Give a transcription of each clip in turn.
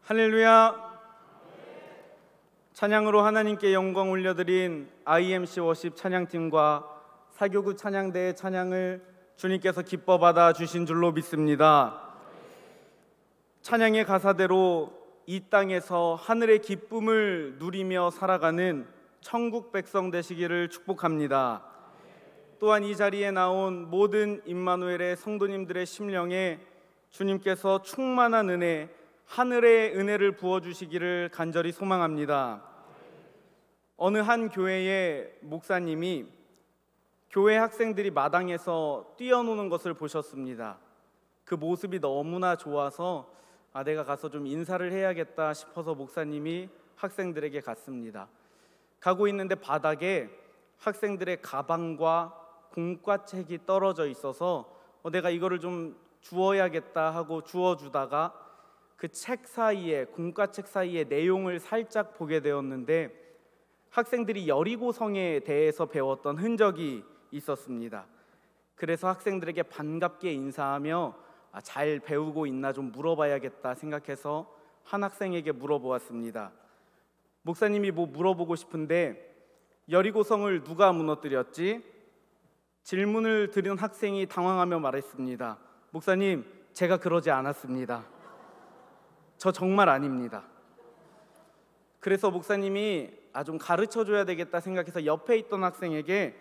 할렐루야. 찬양으로 하나님께 영광 올려드린 IMC 워십 찬양팀과 사교구 찬양대의 찬양을 주님께서 기뻐 받아 주신 줄로 믿습니다. 찬양의 가사대로 이 땅에서 하늘의 기쁨을 누리며 살아가는 천국 백성 되시기를 축복합니다. 또한 이 자리에 나온 모든 임마누엘의 성도님들의 심령에 주님께서 충만한 은혜, 하늘의 은혜를 부어주시기를 간절히 소망합니다. 어느 한 교회의 목사님이 교회 학생들이 마당에서 뛰어노는 것을 보셨습니다. 그 모습이 너무나 좋아서 내가 가서 좀 인사를 해야겠다 싶어서 목사님이 학생들에게 갔습니다. 가고 있는데 바닥에 학생들의 가방과 공과책이 떨어져 있어서 내가 이거를 좀 주워야겠다 하고 주워주다가 그 책 사이에, 공과책 사이에 내용을 살짝 보게 되었는데 학생들이 여리고성에 대해서 배웠던 흔적이 있었습니다. 그래서 학생들에게 반갑게 인사하며 잘 배우고 있나 좀 물어봐야겠다 생각해서 한 학생에게 물어보았습니다. 목사님이 뭐 물어보고 싶은데 여리고성을 누가 무너뜨렸지? 질문을 들은 학생이 당황하며 말했습니다. 목사님, 제가 그러지 않았습니다. 저 정말 아닙니다. 그래서 목사님이 좀 가르쳐줘야 되겠다 생각해서 옆에 있던 학생에게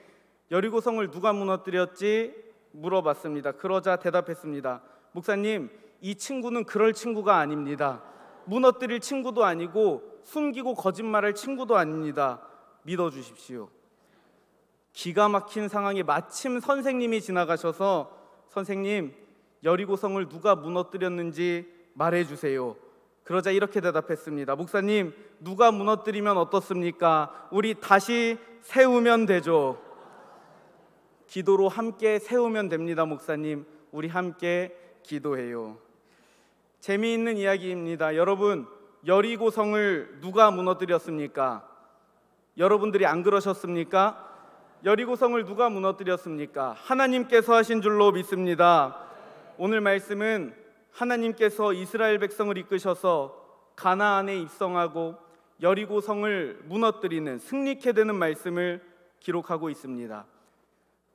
여리고성을 누가 무너뜨렸지 물어봤습니다. 그러자 대답했습니다. 목사님, 이 친구는 그럴 친구가 아닙니다. 무너뜨릴 친구도 아니고 숨기고 거짓말할 친구도 아닙니다. 믿어주십시오. 기가 막힌 상황에 마침 선생님이 지나가셔서 선생님, 여리고성을 누가 무너뜨렸는지 말해주세요. 그러자 이렇게 대답했습니다. 목사님, 누가 무너뜨리면 어떻습니까? 우리 다시 세우면 되죠. 기도로 함께 세우면 됩니다. 목사님, 우리 함께 기도해요. 재미있는 이야기입니다. 여러분, 여리고성을 누가 무너뜨렸습니까? 여러분들이 안 그러셨습니까? 여리고성을 누가 무너뜨렸습니까? 하나님께서 하신 줄로 믿습니다. 오늘 말씀은 하나님께서 이스라엘 백성을 이끄셔서 가나안에 입성하고 여리고성을 무너뜨리는, 승리케 되는 말씀을 기록하고 있습니다.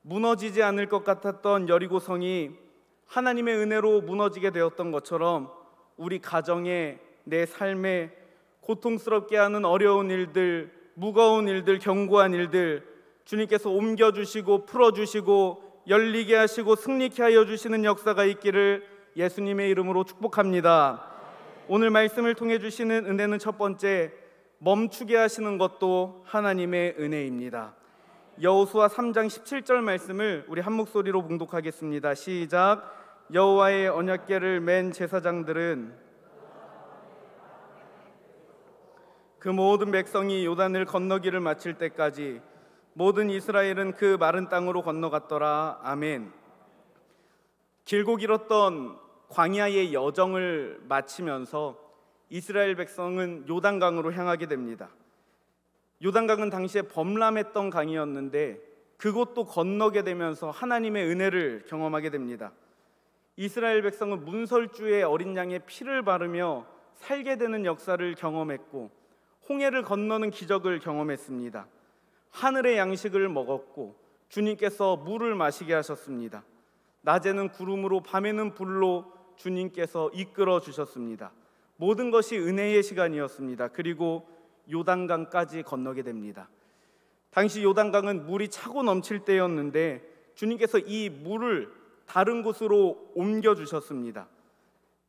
무너지지 않을 것 같았던 여리고성이 하나님의 은혜로 무너지게 되었던 것처럼 우리 가정에, 내 삶에 고통스럽게 하는 어려운 일들, 무거운 일들, 견고한 일들 주님께서 옮겨주시고 풀어주시고 열리게 하시고 승리케 하여 주시는 역사가 있기를 예수님의 이름으로 축복합니다. 오늘 말씀을 통해 주시는 은혜는 첫 번째, 멈추게 하시는 것도 하나님의 은혜입니다. 여호수아 3장 17절 말씀을 우리 한 목소리로 봉독하겠습니다. 시작. 여호와의 언약궤를 맨 제사장들은 그 모든 백성이 요단을 건너기를 마칠 때까지 모든 이스라엘은 그 마른 땅으로 건너갔더라. 아멘. 길고 길었던 광야의 여정을 마치면서 이스라엘 백성은 요단강으로 향하게 됩니다. 요단강은 당시에 범람했던 강이었는데 그곳도 건너게 되면서 하나님의 은혜를 경험하게 됩니다. 이스라엘 백성은 문설주에 어린 양의 피를 바르며 살게 되는 역사를 경험했고 홍해를 건너는 기적을 경험했습니다. 하늘의 양식을 먹었고 주님께서 물을 마시게 하셨습니다. 낮에는 구름으로 밤에는 불로 주님께서 이끌어 주셨습니다. 모든 것이 은혜의 시간이었습니다. 그리고 요단강까지 건너게 됩니다. 당시 요단강은 물이 차고 넘칠 때였는데 주님께서 이 물을 다른 곳으로 옮겨 주셨습니다.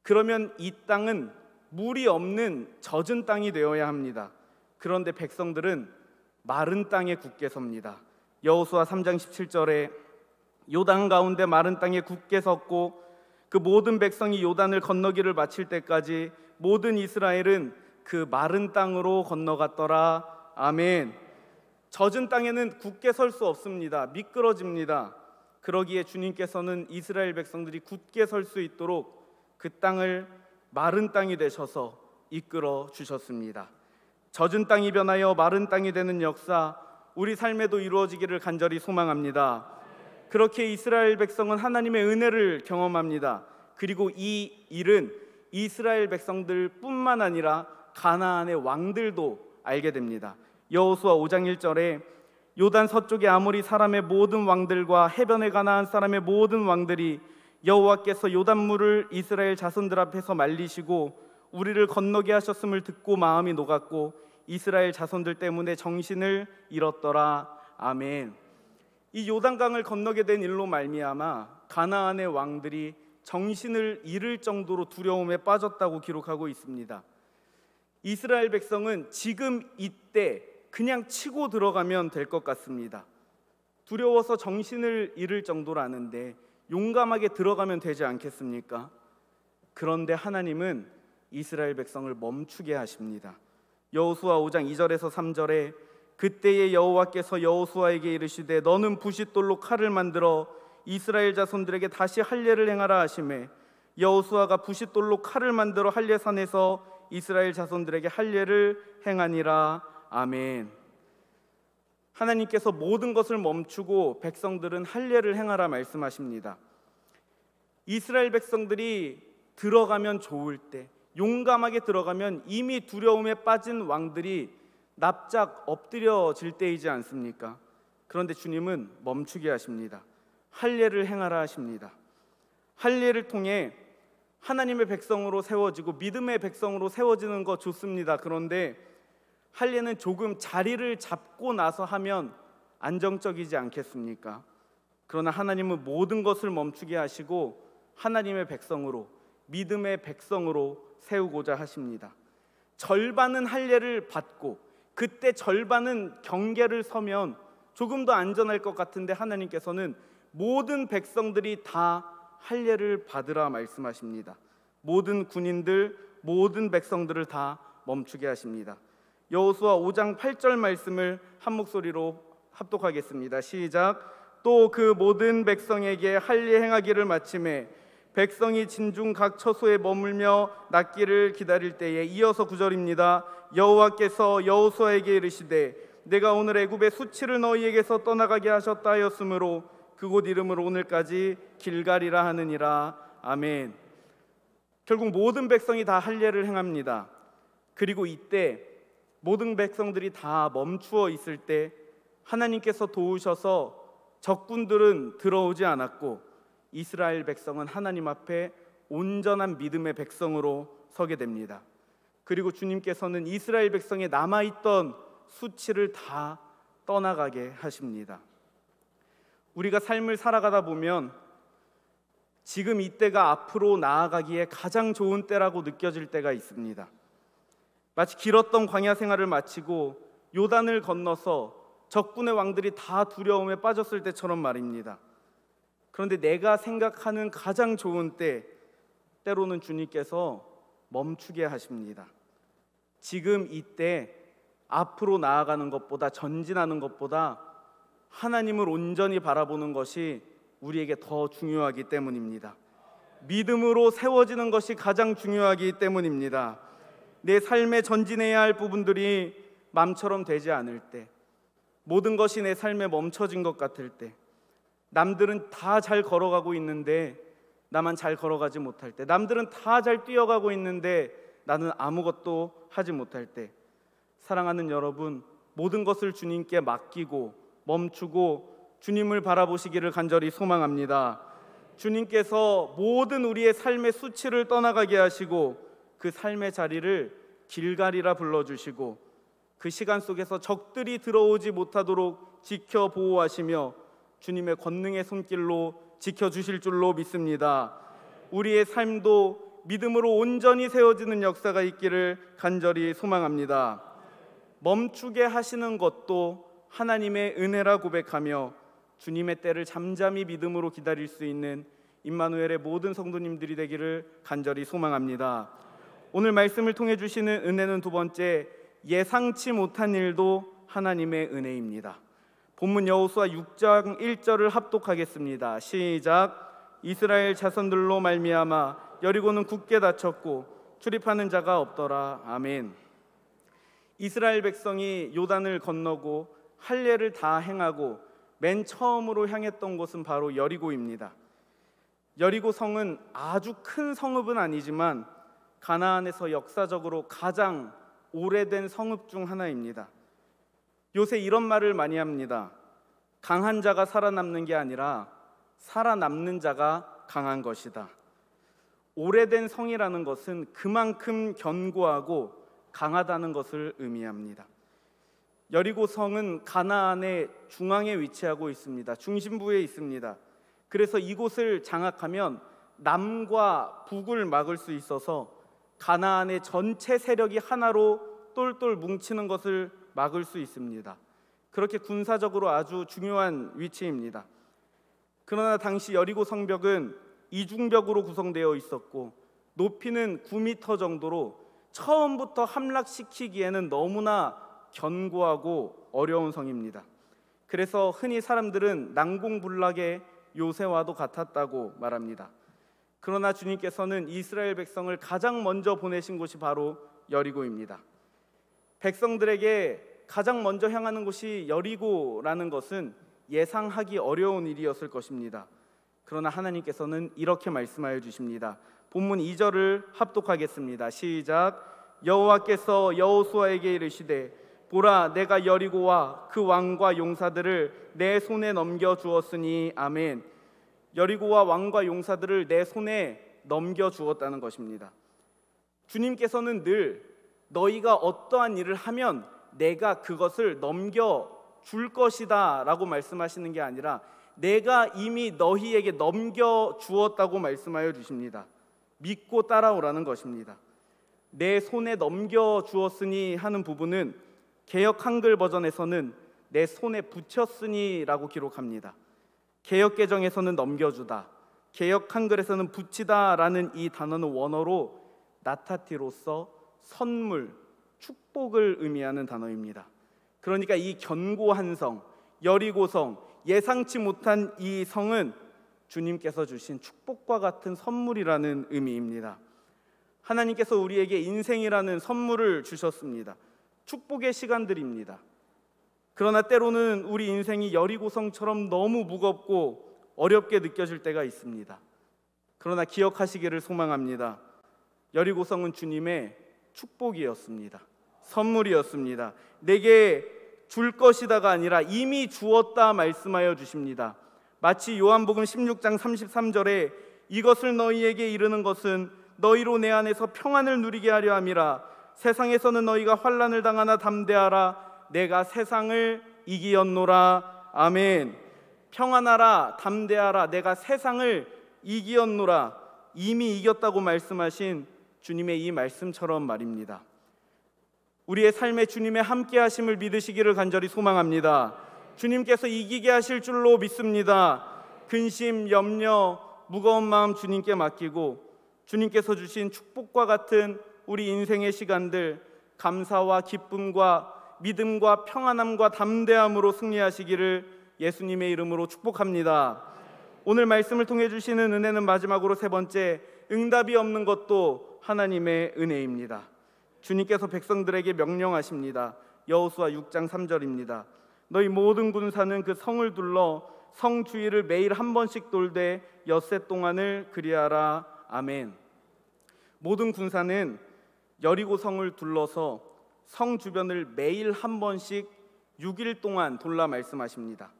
그러면 이 땅은 물이 없는 젖은 땅이 되어야 합니다. 그런데 백성들은 마른 땅에 굳게 섭니다. 여호수아 3장 17절에 요단 가운데 마른 땅에 굳게 섰고 그 모든 백성이 요단을 건너기를 마칠 때까지 모든 이스라엘은 그 마른 땅으로 건너갔더라. 아멘. 젖은 땅에는 굳게 설 수 없습니다. 미끄러집니다. 그러기에 주님께서는 이스라엘 백성들이 굳게 설 수 있도록 그 땅을 마른 땅이 되셔서 이끌어 주셨습니다. 젖은 땅이 변하여 마른 땅이 되는 역사, 우리 삶에도 이루어지기를 간절히 소망합니다. 그렇게 이스라엘 백성은 하나님의 은혜를 경험합니다. 그리고 이 일은 이스라엘 백성들뿐만 아니라 가나안의 왕들도 알게 됩니다. 여호수아 5장 1절에 요단 서쪽의 아모리 사람의 모든 왕들과 해변의 가나안 사람의 모든 왕들이 여호와께서 요단물을 이스라엘 자손들 앞에서 말리시고 우리를 건너게 하셨음을 듣고 마음이 녹았고 이스라엘 자손들 때문에 정신을 잃었더라. 아멘. 이 요단강을 건너게 된 일로 말미암아 가나안의 왕들이 정신을 잃을 정도로 두려움에 빠졌다고 기록하고 있습니다. 이스라엘 백성은 지금 이때 그냥 치고 들어가면 될 것 같습니다. 두려워서 정신을 잃을 정도라는데 용감하게 들어가면 되지 않겠습니까? 그런데 하나님은 이스라엘 백성을 멈추게 하십니다. 여호수아 5장 2절에서 3절에 그때에 여호와께서 여호수아에게 이르시되 너는 부싯돌로 칼을 만들어 이스라엘 자손들에게 다시 할례를 행하라 하시매 여호수아가 부싯돌로 칼을 만들어 할례산에서 이스라엘 자손들에게 할례를 행하니라. 아멘. 하나님께서 모든 것을 멈추고 백성들은 할례를 행하라 말씀하십니다. 이스라엘 백성들이 들어가면 좋을 때, 용감하게 들어가면 이미 두려움에 빠진 왕들이 납작 엎드려질 때이지 않습니까? 그런데 주님은 멈추게 하십니다. 할례를 행하라 하십니다. 할례를 통해 하나님의 백성으로 세워지고 믿음의 백성으로 세워지는 거 좋습니다. 그런데 할례는 조금 자리를 잡고 나서 하면 안정적이지 않겠습니까? 그러나 하나님은 모든 것을 멈추게 하시고 하나님의 백성으로, 믿음의 백성으로 세우고자 하십니다. 절반은 할례를 받고 그때 절반은 경계를 서면 조금 더 안전할 것 같은데 하나님께서는 모든 백성들이 다 할례를 받으라 말씀하십니다. 모든 군인들, 모든 백성들을 다 멈추게 하십니다. 여호수아 5장 8절 말씀을 한 목소리로 합독하겠습니다. 시작. 또 그 모든 백성에게 할례 행하기를 마침에 백성이 진중 각 처소에 머물며 낫기를 기다릴 때에 이어서 9절입니다. 여호와께서 여호수아에게 이르시되 내가 오늘 애굽의 수치를 너희에게서 떠나가게 하셨다 하였으므로 그곳 이름을 오늘까지 길갈이라 하느니라. 아멘. 결국 모든 백성이 다 할례를 행합니다. 그리고 이때 모든 백성들이 다 멈추어 있을 때 하나님께서 도우셔서 적군들은 들어오지 않았고 이스라엘 백성은 하나님 앞에 온전한 믿음의 백성으로 서게 됩니다. 그리고 주님께서는 이스라엘 백성에 남아있던 수치를 다 떠나가게 하십니다. 우리가 삶을 살아가다 보면 지금 이때가 앞으로 나아가기에 가장 좋은 때라고 느껴질 때가 있습니다. 마치 길었던 광야 생활을 마치고 요단을 건너서 적군의 왕들이 다 두려움에 빠졌을 때처럼 말입니다. 그런데 내가 생각하는 가장 좋은 때, 때로는 주님께서 멈추게 하십니다. 지금 이때 앞으로 나아가는 것보다, 전진하는 것보다 하나님을 온전히 바라보는 것이 우리에게 더 중요하기 때문입니다. 믿음으로 세워지는 것이 가장 중요하기 때문입니다. 내 삶에 전진해야 할 부분들이 마음처럼 되지 않을 때, 모든 것이 내 삶에 멈춰진 것 같을 때, 남들은 다 잘 걸어가고 있는데 나만 잘 걸어가지 못할 때, 남들은 다 잘 뛰어가고 있는데 나는 아무것도 하지 못할 때, 사랑하는 여러분, 모든 것을 주님께 맡기고 멈추고 주님을 바라보시기를 간절히 소망합니다. 주님께서 모든 우리의 삶의 수치를 떠나가게 하시고 그 삶의 자리를 길갈이라 불러주시고 그 시간 속에서 적들이 들어오지 못하도록 지켜 보호하시며 주님의 권능의 손길로 지켜주실 줄로 믿습니다. 우리의 삶도 믿음으로 온전히 세워지는 역사가 있기를 간절히 소망합니다. 멈추게 하시는 것도 하나님의 은혜라 고백하며 주님의 때를 잠잠히 믿음으로 기다릴 수 있는 임마누엘의 모든 성도님들이 되기를 간절히 소망합니다. 오늘 말씀을 통해 주시는 은혜는 두 번째, 예상치 못한 일도 하나님의 은혜입니다. 본문 여호수아 6장 1절을 합독하겠습니다. 시작. 이스라엘 자손들로 말미암아 여리고는 굳게 닫혔고 출입하는 자가 없더라. 아멘. 이스라엘 백성이 요단을 건너고 할례를 다 행하고 맨 처음으로 향했던 곳은 바로 여리고입니다. 여리고 성은 아주 큰 성읍은 아니지만 가나안에서 역사적으로 가장 오래된 성읍 중 하나입니다. 요새 이런 말을 많이 합니다. 강한 자가 살아남는 게 아니라 살아남는 자가 강한 것이다. 오래된 성이라는 것은 그만큼 견고하고 강하다는 것을 의미합니다. 여리고 성은 가나안의 중앙에 위치하고 있습니다. 중심부에 있습니다. 그래서 이곳을 장악하면 남과 북을 막을 수 있어서 가나안의 전체 세력이 하나로 똘똘 뭉치는 것을 막을 수 있습니다. 그렇게 군사적으로 아주 중요한 위치입니다. 그러나 당시 여리고 성벽은 이중벽으로 구성되어 있었고 높이는 9m 정도로 처음부터 함락시키기에는 너무나 견고하고 어려운 성입니다. 그래서 흔히 사람들은 난공불락의 요새와도 같았다고 말합니다. 그러나 주님께서는 이스라엘 백성을 가장 먼저 보내신 곳이 바로 여리고입니다. 백성들에게 가장 먼저 향하는 곳이 여리고라는 것은 예상하기 어려운 일이었을 것입니다. 그러나 하나님께서는 이렇게 말씀하여 주십니다. 본문 2절을 합독하겠습니다. 시작. 여호와께서 여호수아에게 이르시되 보라, 내가 여리고와 그 왕과 용사들을 내 손에 넘겨주었으니. 아멘. 여리고와 왕과 용사들을 내 손에 넘겨주었다는 것입니다. 주님께서는 늘 너희가 어떠한 일을 하면 내가 그것을 넘겨줄 것이다 라고 말씀하시는 게 아니라 내가 이미 너희에게 넘겨주었다고 말씀하여 주십니다. 믿고 따라오라는 것입니다. 내 손에 넘겨주었으니 하는 부분은 개역 한글 버전에서는 내 손에 붙였으니 라고 기록합니다. 개역 개정에서는 넘겨주다, 개역 한글에서는 붙이다 라는 이 단어는 원어로 나타티로서 선물, 축복을 의미하는 단어입니다. 그러니까 이 견고한 성, 여리고성, 예상치 못한 이 성은 주님께서 주신 축복과 같은 선물이라는 의미입니다. 하나님께서 우리에게 인생이라는 선물을 주셨습니다. 축복의 시간들입니다. 그러나 때로는 우리 인생이 여리고성처럼 너무 무겁고 어렵게 느껴질 때가 있습니다. 그러나 기억하시기를 소망합니다. 여리고성은 주님의 축복이었습니다. 선물이었습니다. 내게 줄 것이다가 아니라 이미 주었다 말씀하여 주십니다. 마치 요한복음 16장 33절에 이것을 너희에게 이르는 것은 너희로 내 안에서 평안을 누리게 하려 함이라. 세상에서는 너희가 환난을 당하나 담대하라. 내가 세상을 이기었노라. 아멘. 평안하라, 담대하라, 내가 세상을 이기었노라. 이미 이겼다고 말씀하신 주님의 이 말씀처럼 말입니다. 우리의 삶에 주님의 함께 하심을 믿으시기를 간절히 소망합니다. 주님께서 이기게 하실 줄로 믿습니다. 근심, 염려, 무거운 마음 주님께 맡기고 주님께서 주신 축복과 같은 우리 인생의 시간들 감사와 기쁨과 믿음과 평안함과 담대함으로 승리하시기를 예수님의 이름으로 축복합니다. 오늘 말씀을 통해 주시는 은혜는 마지막으로 세 번째, 응답이 없는 것도 하나님의 은혜입니다. 주님께서 백성들에게 명령하십니다. 여호수아 6장 3절입니다. 너희 모든 군사는 그 성을 둘러 성 주위를 매일 한 번씩 돌되 엿새 동안을 그리하라. 아멘. 모든 군사는 여리고 성을 둘러서 성 주변을 매일 한 번씩 6일 동안 돌라 말씀하십니다.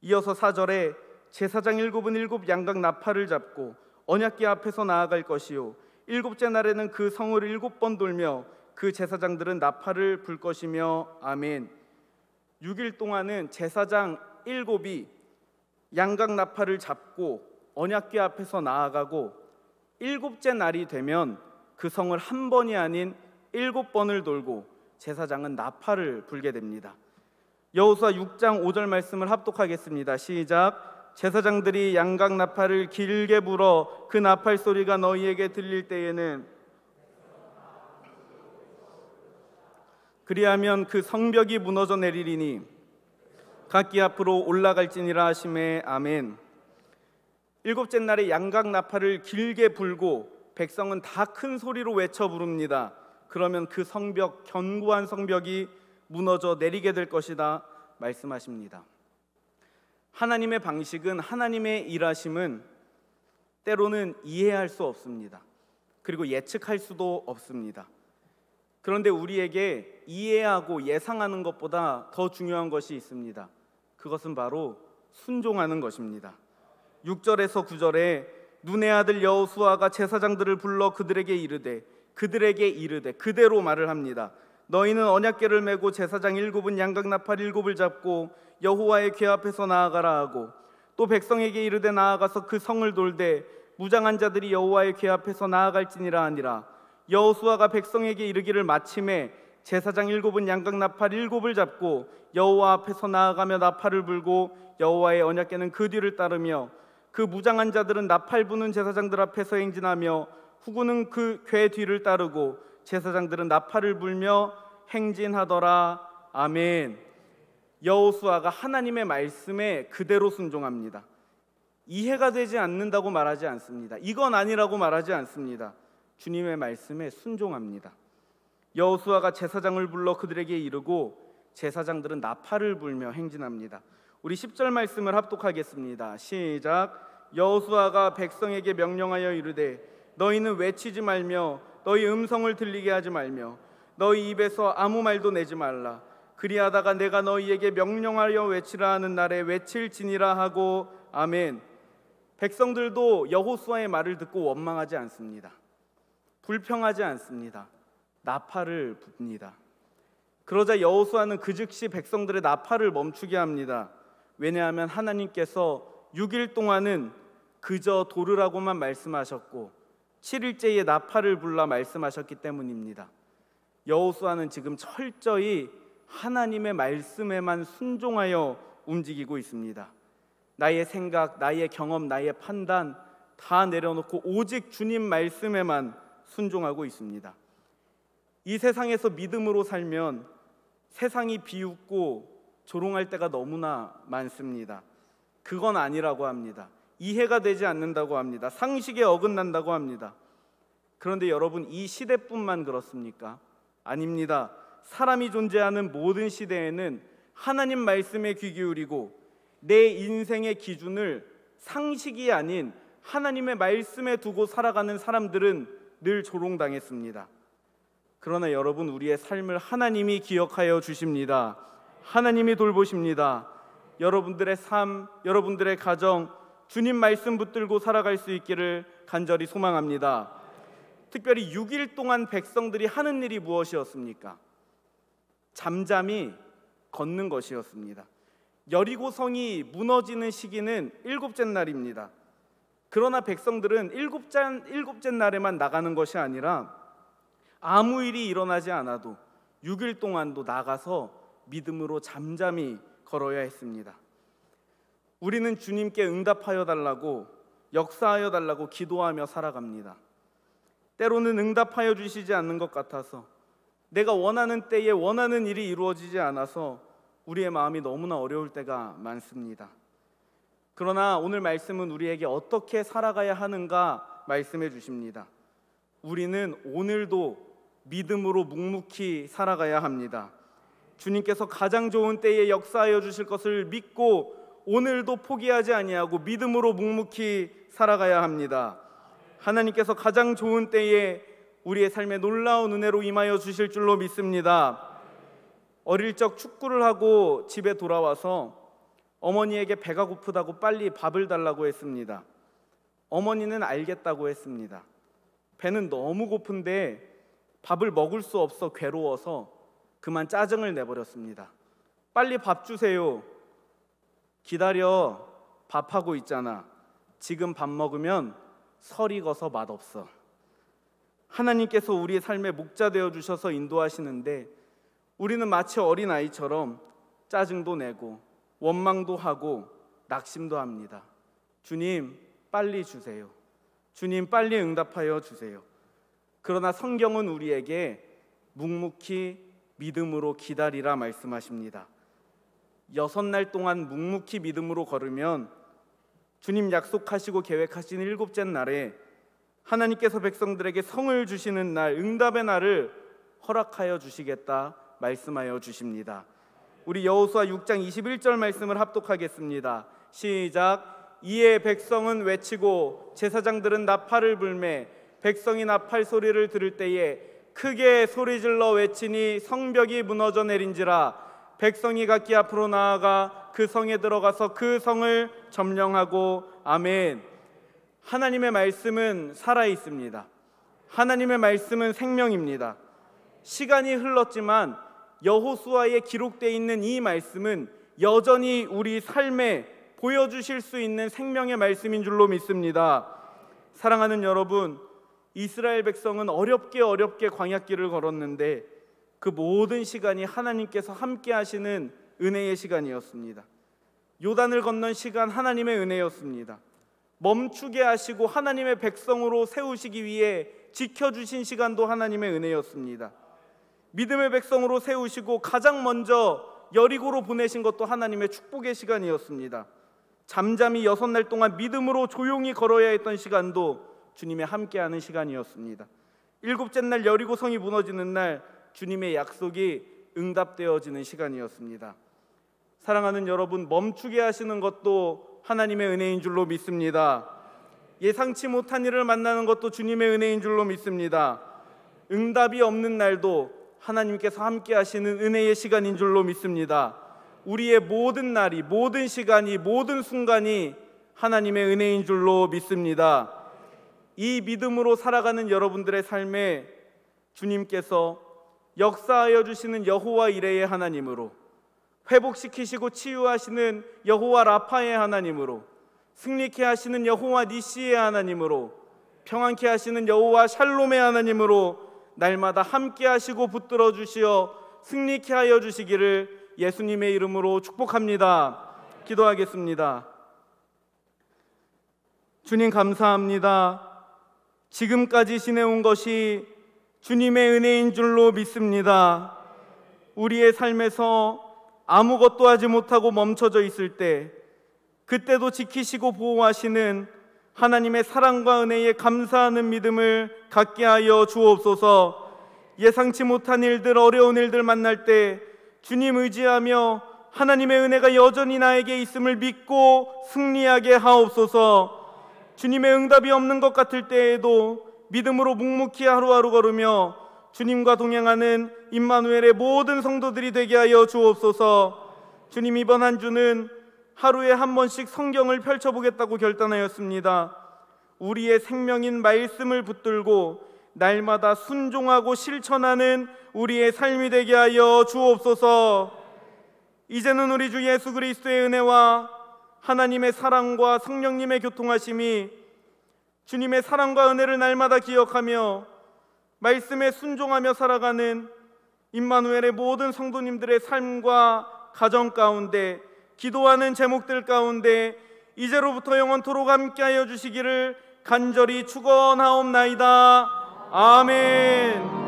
이어서 4절에 제사장 7은 7 양각 나팔을 잡고 언약궤 앞에서 나아갈 것이요 일곱째 날에는 그 성을 7번 돌며 그 제사장들은 나팔을 불 것이며. 아멘. 6일 동안은 제사장 7이 양각 나팔을 잡고 언약궤 앞에서 나아가고 7째 날이 되면 그 성을 한 번이 아닌 7번을 돌고 제사장은 나팔을 불게 됩니다. 여호수아 6장 5절 말씀을 합독하겠습니다. 시작. 제사장들이 양각 나팔을 길게 불어 그 나팔 소리가 너희에게 들릴 때에는 그리하면 그 성벽이 무너져 내리리니 각기 앞으로 올라갈지니라 하시매. 아멘. 7째 날에 양각 나팔을 길게 불고 백성은 다 큰 소리로 외쳐 부릅니다. 그러면 그 성벽, 견고한 성벽이 무너져 내리게 될 것이다 말씀하십니다. 하나님의 방식은, 하나님의 일하심은 때로는 이해할 수 없습니다. 그리고 예측할 수도 없습니다. 그런데 우리에게 이해하고 예상하는 것보다 더 중요한 것이 있습니다. 그것은 바로 순종하는 것입니다. 6절에서 9절에 눈의 아들 여호수아가 제사장들을 불러 그들에게 이르되 그대로 말을 합니다. 너희는 언약궤를 메고 제사장 7은 양각 나팔 7을 잡고 여호와의 궤 앞에서 나아가라 하고, 또 백성에게 이르되 나아가서 그 성을 돌되 무장한 자들이 여호와의 궤 앞에서 나아갈지니라 하니라. 여호수아가 백성에게 이르기를 마침에 제사장 7은 양각 나팔 7을 잡고 여호와 앞에서 나아가며 나팔을 불고 여호와의 언약궤는 그 뒤를 따르며 그 무장한 자들은 나팔 부는 제사장들 앞에서 행진하며 후구는 그 궤 뒤를 따르고 제사장들은 나팔을 불며 행진하더라. 아멘. 여호수아가 하나님의 말씀에 그대로 순종합니다. 이해가 되지 않는다고 말하지 않습니다. 이건 아니라고 말하지 않습니다. 주님의 말씀에 순종합니다. 여호수아가 제사장을 불러 그들에게 이르고 제사장들은 나팔을 불며 행진합니다. 우리 10절 말씀을 합독하겠습니다. 시작. 여호수아가 백성에게 명령하여 이르되 너희는 외치지 말며 너희 음성을 들리게 하지 말며 너희 입에서 아무 말도 내지 말라. 그리하다가 내가 너희에게 명령하여 외치라 하는 날에 외칠지니라 하고. 아멘. 백성들도 여호수아의 말을 듣고 원망하지 않습니다. 불평하지 않습니다. 나팔을 붑니다. 그러자 여호수아는 그 즉시 백성들의 나팔을 멈추게 합니다. 왜냐하면 하나님께서 6일 동안은 그저 돌으라고만 말씀하셨고 7일째에 나팔을 불라 말씀하셨기 때문입니다. 여호수아는 지금 철저히 하나님의 말씀에만 순종하여 움직이고 있습니다. 나의 생각, 나의 경험, 나의 판단 다 내려놓고 오직 주님 말씀에만 순종하고 있습니다. 이 세상에서 믿음으로 살면 세상이 비웃고 조롱할 때가 너무나 많습니다. 그건 아니라고 합니다. 이해가 되지 않는다고 합니다. 상식에 어긋난다고 합니다. 그런데 여러분, 이 시대뿐만 그렇습니까? 아닙니다. 사람이 존재하는 모든 시대에는 하나님 말씀에 귀 기울이고 내 인생의 기준을 상식이 아닌 하나님의 말씀에 두고 살아가는 사람들은 늘 조롱당했습니다. 그러나 여러분, 우리의 삶을 하나님이 기억하여 주십니다. 하나님이 돌보십니다. 여러분들의 삶, 여러분들의 가정, 주님 말씀 붙들고 살아갈 수 있기를 간절히 소망합니다. 특별히 6일 동안 백성들이 하는 일이 무엇이었습니까? 잠잠히 걷는 것이었습니다. 여리고 성이 무너지는 시기는 7째 날입니다. 그러나 백성들은 7째 날에만 나가는 것이 아니라 아무 일이 일어나지 않아도 6일 동안도 나가서 믿음으로 잠잠히 걸어야 했습니다. 우리는 주님께 응답하여 달라고, 역사하여 달라고 기도하며 살아갑니다. 때로는 응답하여 주시지 않는 것 같아서, 내가 원하는 때에 원하는 일이 이루어지지 않아서 우리의 마음이 너무나 어려울 때가 많습니다. 그러나 오늘 말씀은 우리에게 어떻게 살아가야 하는가 말씀해 주십니다. 우리는 오늘도 믿음으로 묵묵히 살아가야 합니다. 주님께서 가장 좋은 때에 역사하여 주실 것을 믿고 오늘도 포기하지 아니하고 믿음으로 묵묵히 살아가야 합니다. 하나님께서 가장 좋은 때에 우리의 삶에 놀라운 은혜로 임하여 주실 줄로 믿습니다. 어릴 적 축구를 하고 집에 돌아와서 어머니에게 배가 고프다고 빨리 밥을 달라고 했습니다. 어머니는 알겠다고 했습니다. 배는 너무 고픈데 밥을 먹을 수 없어 괴로워서 그만 짜증을 내버렸습니다. 빨리 밥 주세요. 기다려, 밥하고 있잖아. 지금 밥 먹으면 설 익어서 맛없어. 하나님께서 우리의 삶의 목자 되어 주셔서 인도하시는데 우리는 마치 어린아이처럼 짜증도 내고 원망도 하고 낙심도 합니다. 주님, 빨리 주세요. 주님, 빨리 응답하여 주세요. 그러나 성경은 우리에게 묵묵히 믿음으로 기다리라 말씀하십니다. 6날 동안 묵묵히 믿음으로 걸으면 주님 약속하시고 계획하신 7째 날에 하나님께서 백성들에게 성을 주시는 날, 응답의 날을 허락하여 주시겠다 말씀하여 주십니다. 우리 여호수아 6장 21절 말씀을 합독하겠습니다. 시작. 이에 백성은 외치고 제사장들은 나팔을 불매 백성이 나팔 소리를 들을 때에 크게 소리질러 외치니 성벽이 무너져 내린지라. 백성이 각기 앞으로 나아가 그 성에 들어가서 그 성을 점령하고. 아멘. 하나님의 말씀은 살아있습니다. 하나님의 말씀은 생명입니다. 시간이 흘렀지만 여호수아에 기록되어 있는 이 말씀은 여전히 우리 삶에 보여주실 수 있는 생명의 말씀인 줄로 믿습니다. 사랑하는 여러분, 이스라엘 백성은 어렵게 광야길을 걸었는데 그 모든 시간이 하나님께서 함께 하시는 은혜의 시간이었습니다. 요단을 건넌 시간 하나님의 은혜였습니다. 멈추게 하시고 하나님의 백성으로 세우시기 위해 지켜주신 시간도 하나님의 은혜였습니다. 믿음의 백성으로 세우시고 가장 먼저 여리고로 보내신 것도 하나님의 축복의 시간이었습니다. 잠잠히 6날 동안 믿음으로 조용히 걸어야 했던 시간도 주님의 함께하는 시간이었습니다. 7째 날 여리고 성이 무너지는 날 주님의 약속이 응답되어지는 시간이었습니다. 사랑하는 여러분, 멈추게 하시는 것도 하나님의 은혜인 줄로 믿습니다. 예상치 못한 일을 만나는 것도 주님의 은혜인 줄로 믿습니다. 응답이 없는 날도 하나님께서 함께 하시는 은혜의 시간인 줄로 믿습니다. 우리의 모든 날이, 모든 시간이, 모든 순간이 하나님의 은혜인 줄로 믿습니다. 이 믿음으로 살아가는 여러분들의 삶에 주님께서 역사하여 주시는 여호와 이레의 하나님으로, 회복시키시고 치유하시는 여호와 라파의 하나님으로, 승리케 하시는 여호와 니시의 하나님으로, 평안케 하시는 여호와 샬롬의 하나님으로 날마다 함께 하시고 붙들어 주시어 승리케 하여 주시기를 예수님의 이름으로 축복합니다. 기도하겠습니다. 주님 감사합니다. 지금까지 지내온 것이 주님의 은혜인 줄로 믿습니다. 우리의 삶에서 아무것도 하지 못하고 멈춰져 있을 때 그때도 지키시고 보호하시는 하나님의 사랑과 은혜에 감사하는 믿음을 갖게 하여 주옵소서. 예상치 못한 일들, 어려운 일들 만날 때 주님 의지하며 하나님의 은혜가 여전히 나에게 있음을 믿고 승리하게 하옵소서. 주님의 응답이 없는 것 같을 때에도 믿음으로 묵묵히 하루하루 걸으며 주님과 동행하는 임마누엘의 모든 성도들이 되게 하여 주옵소서. 주님, 이번 한 주는 하루에 한 번씩 성경을 펼쳐보겠다고 결단하였습니다. 우리의 생명인 말씀을 붙들고 날마다 순종하고 실천하는 우리의 삶이 되게 하여 주옵소서. 이제는 우리 주 예수 그리스도의 은혜와 하나님의 사랑과 성령님의 교통하심이 주님의 사랑과 은혜를 날마다 기억하며 말씀에 순종하며 살아가는 임마누엘의 모든 성도님들의 삶과 가정 가운데, 기도하는 제목들 가운데 이제로부터 영원토록 함께하여 주시기를 간절히 축원하옵나이다. 아멘.